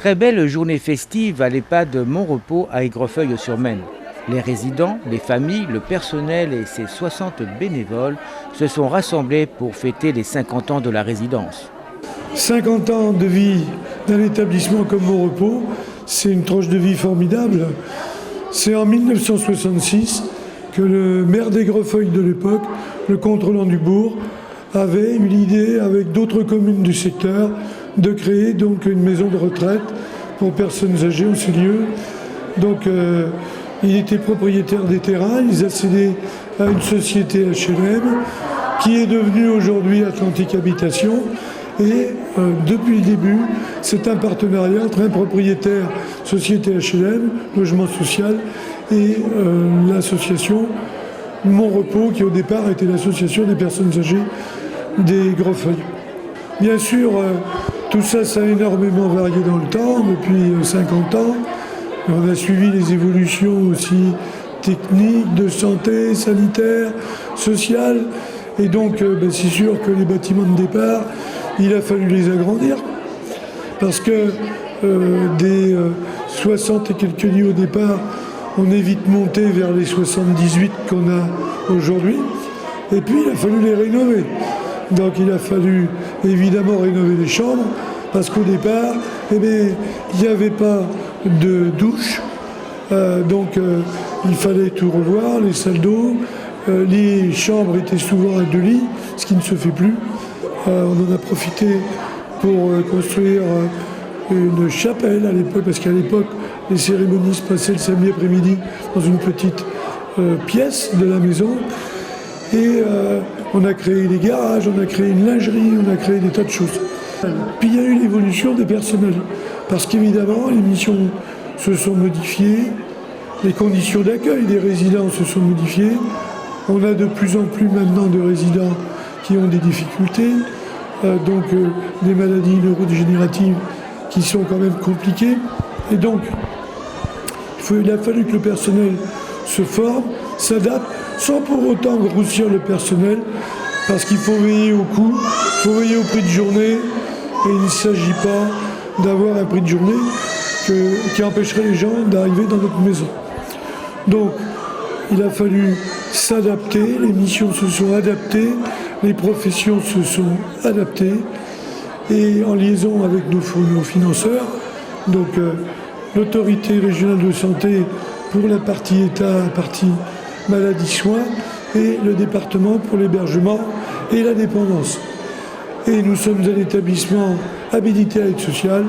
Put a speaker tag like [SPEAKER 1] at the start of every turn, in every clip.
[SPEAKER 1] Très belle journée festive à l'EHPAD Mon-Repos à Aigrefeuille-sur-Maine. Les résidents, les familles, le personnel et ses 60 bénévoles se sont rassemblés pour fêter les 50 ans de la résidence.
[SPEAKER 2] 50 ans de vie d'un établissement comme Mon-Repos, c'est une tranche de vie formidable. C'est en 1966 que le maire d'Aigrefeuille de l'époque, le contrôlant du bourg, avait eu l'idée, avec d'autres communes du secteur, de créer donc une maison de retraite pour personnes âgées en ces lieux. Donc il était propriétaire des terrains, ils a cédé à une société HLM qui est devenue aujourd'hui Atlantique Habitation. Et depuis le début, c'est un partenariat entre un propriétaire, société HLM, logement social, et l'association Mon-Repos, qui au départ était l'association des personnes âgées d'Aigrefeuille. Bien sûr, tout ça, ça a énormément varié dans le temps, depuis 50 ans. On a suivi les évolutions aussi techniques, de santé, sanitaire, sociales. Et donc, c'est sûr que les bâtiments de départ, il a fallu les agrandir. Parce que des 60 et quelques lits au départ, on est vite monté vers les 78 qu'on a aujourd'hui. Et puis, il a fallu les rénover. Donc, il a fallu évidemment rénover les chambres, parce qu'au départ, il n'y avait pas de douche. Donc, il fallait tout revoir, les salles d'eau. Les chambres étaient souvent à 2 lits, ce qui ne se fait plus. On en a profité pour construire une chapelle à l'époque, parce qu'à l'époque, les cérémonies se passaient le samedi après-midi dans une petite pièce de la maison. Et on a créé des garages, on a créé une lingerie, on a créé des tas de choses. Puis il y a eu l'évolution des personnels, parce qu'évidemment, les missions se sont modifiées, les conditions d'accueil des résidents se sont modifiées. On a de plus en plus maintenant de résidents qui ont des difficultés, donc des maladies neurodégénératives qui sont quand même compliquées. Et donc, il a fallu que le personnel se forme, s'adapte, sans pour autant grossir le personnel, parce qu'il faut veiller au coût, il faut veiller au prix de journée, et il ne s'agit pas d'avoir un prix de journée qui empêcherait les gens d'arriver dans notre maison. Donc, il a fallu s'adapter, les missions se sont adaptées, les professions se sont adaptées, et en liaison avec nos financeurs, donc l'autorité régionale de santé pour la partie État, la partie maladie-soins, et le département pour l'hébergement et la dépendance. Et nous sommes un établissement habilité à l'aide sociale,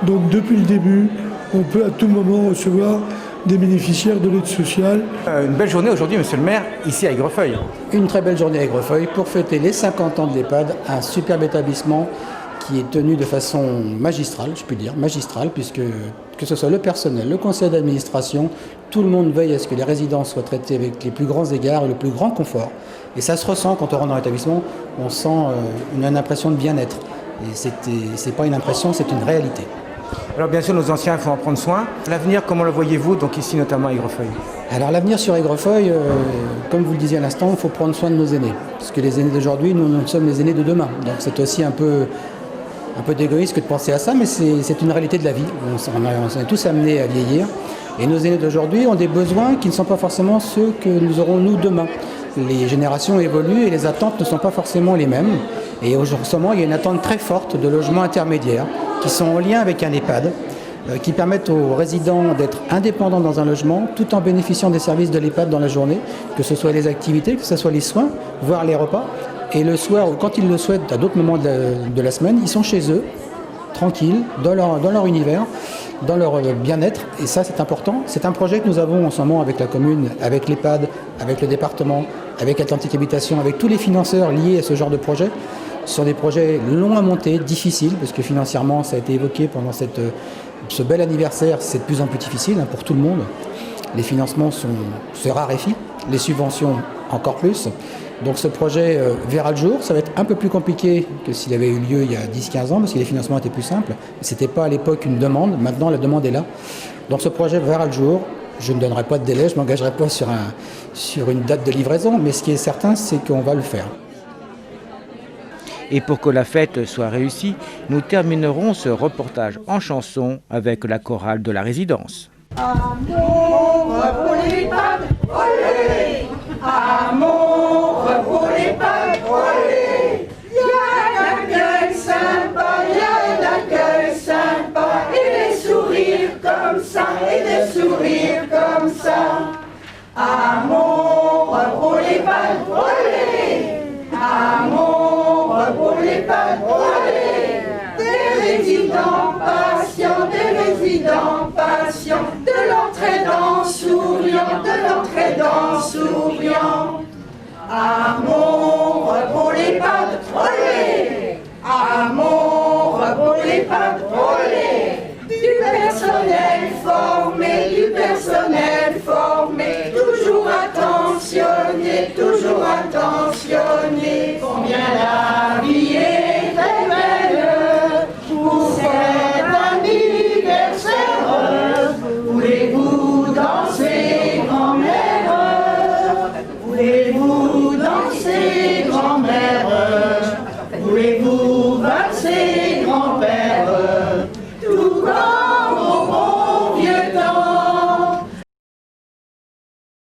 [SPEAKER 2] donc depuis le début, on peut à tout moment recevoir des bénéficiaires de l'aide sociale.
[SPEAKER 1] Une belle journée aujourd'hui, monsieur le maire, ici à Aigrefeuille.
[SPEAKER 3] Une très belle journée à Aigrefeuille pour fêter les 50 ans de l'EHPAD, un superbe établissement qui est tenu de façon magistrale, je puis dire, magistrale, puisque que ce soit le personnel, le conseil d'administration, tout le monde veille à ce que les résidents soient traités avec les plus grands égards et le plus grand confort. Et ça se ressent quand on rentre dans l'établissement, on sent une impression de bien-être. Et c'est pas une impression, c'est une réalité.
[SPEAKER 1] Alors bien sûr, nos anciens, il faut en prendre soin. L'avenir, comment le voyez-vous, donc ici notamment à Aigrefeuille?
[SPEAKER 3] Alors l'avenir sur Aigrefeuille, comme vous le disiez à l'instant, il faut prendre soin de nos aînés. Parce que les aînés d'aujourd'hui, nous sommes les aînés de demain. Donc c'est aussi un peu d'égoïsme que de penser à ça, mais c'est une réalité de la vie. On est tous amenés à vieillir. Et nos aînés d'aujourd'hui ont des besoins qui ne sont pas forcément ceux que nous aurons nous demain. Les générations évoluent et les attentes ne sont pas forcément les mêmes. Et aujourd'hui, il y a une attente très forte de logements intermédiaires qui sont en lien avec un EHPAD, qui permettent aux résidents d'être indépendants dans un logement tout en bénéficiant des services de l'EHPAD dans la journée, que ce soit les activités, que ce soit les soins, voire les repas. Et le soir, ou quand ils le souhaitent, à d'autres moments de la semaine, ils sont chez eux, tranquilles, dans leur univers, dans leur bien-être. Et ça, c'est important. C'est un projet que nous avons en ce moment avec la commune, avec l'EHPAD, avec le département, avec Atlantique Habitation, avec tous les financeurs liés à ce genre de projet. Ce sont des projets longs à monter, difficiles, parce que financièrement, ça a été évoqué pendant ce bel anniversaire, c'est de plus en plus difficile pour tout le monde. Les financements se raréfient, les subventions encore plus. Donc ce projet verra le jour. Ça va être un peu plus compliqué que s'il avait eu lieu il y a 10-15 ans, parce que les financements étaient plus simples. Ce n'était pas à l'époque une demande, maintenant la demande est là. Donc ce projet verra le jour. Je ne donnerai pas de délai, je ne m'engagerai pas sur une date de livraison, mais ce qui est certain, c'est qu'on va le faire.
[SPEAKER 1] Et pour que la fête soit réussie, nous terminerons ce reportage en chanson avec la chorale de la résidence.
[SPEAKER 4] Amour pour les pâtes, olé! Amour pour les pâtes, olé! Il y a un accueil sympa, il y a un accueil sympa, et des sourires comme ça, et des sourires comme ça. Amour pour les pâtes, olé! Amour pour les pâtes, olé! Des résidents patients, de l'entraînant souriant, de l'entraînant souriant. Amour pour les pâtes, olé! Amour pour les pâtes, olé! Du personnel formé, toujours attentionné, combien la vie